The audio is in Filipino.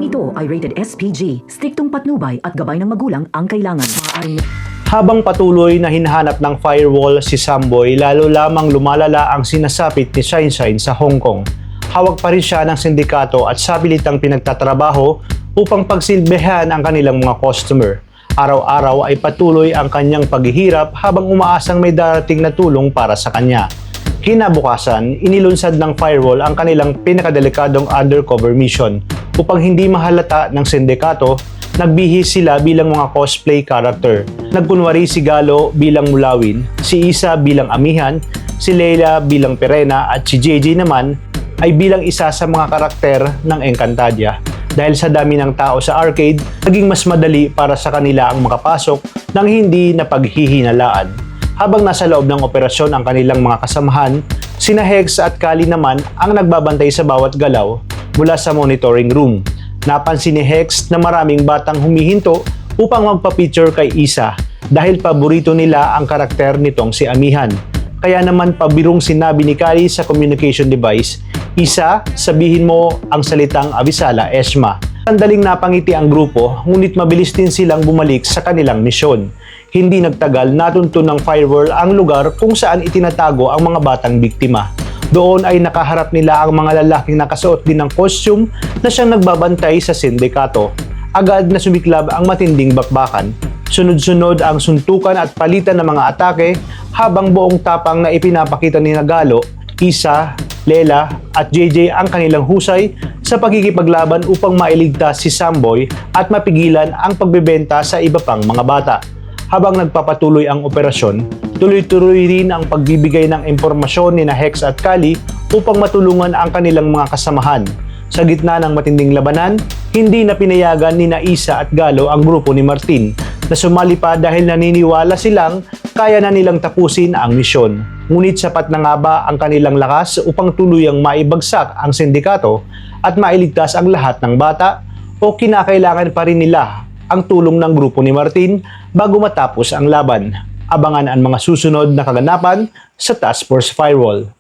Programang ito ay rated SPG. Striktong patnubay at gabay ng magulang ang kailangan. Habang patuloy na hinahanap ng firewall si Samboy, lalo lamang lumalala ang sinasapit ni Shine Shine sa Hong Kong. Hawak pa rin siya ng sindikato at sabilitang pinagtatrabaho upang pagsilbihan ang kanilang mga customer. Araw-araw ay patuloy ang kanyang paghihirap habang umaasang may darating na tulong para sa kanya. Kinabukasan, inilunsad ng firewall ang kanilang pinakadelikadong undercover mission upang hindi mahalata ng sindikato. Nagbihis sila bilang mga cosplay character. Nagkunwari si Galo bilang Mulawin, si Isa bilang Amihan, si Leila bilang Perena at si JJ naman ay bilang isa sa mga karakter ng Encantadia. Dahil sa dami ng tao sa arcade, naging mas madali para sa kanila ang makapasok ng hindi napaghihinalaan. Habang nasa loob ng operasyon ang kanilang mga kasamahan, sina Hex at Kali naman ang nagbabantay sa bawat galaw mula sa monitoring room. Napansin ni Hex na maraming batang humihinto upang magpa-picture kay Isa dahil paborito nila ang karakter nitong si Amihan. Kaya naman pabirong sinabi ni Kali sa communication device, "Isa, sabihin mo ang salitang Avisala, Esma." Sandaling napangiti ang grupo, ngunit mabilis din silang bumalik sa kanilang misyon. Hindi nagtagal, natuntun ng firewall ang lugar kung saan itinatago ang mga batang biktima. Doon ay nakaharap nila ang mga lalaking nakasuot din ng costume na siyang nagbabantay sa sindikato. Agad na sumiklab ang matinding bakbakan. Sunod-sunod ang suntukan at palitan ng mga atake habang buong tapang na ipinapakita ni Galo, Isa, Lela at JJ ang kanilang husay sa pagkikipaglaban upang mailigtas si Samboy at mapigilan ang pagbebenta sa iba pang mga bata. Habang nagpapatuloy ang operasyon, tuloy-tuloy rin ang pagbibigay ng impormasyon ni Hex at Kali upang matulungan ang kanilang mga kasamahan. Sa gitna ng matinding labanan, hindi na pinayagan ni Isa at Galo ang grupo ni Martin na sumali pa dahil naniniwala silang kaya na nilang tapusin ang misyon. Ngunit sapat na nga ba ang kanilang lakas upang tuluyang maibagsak ang sindikato at mailigtas ang lahat ng bata? O kinakailangan pa rin nila ang tulong ng grupo ni Martin bago matapos ang laban? Abangan ang mga susunod na kaganapan sa Task Force Firewall.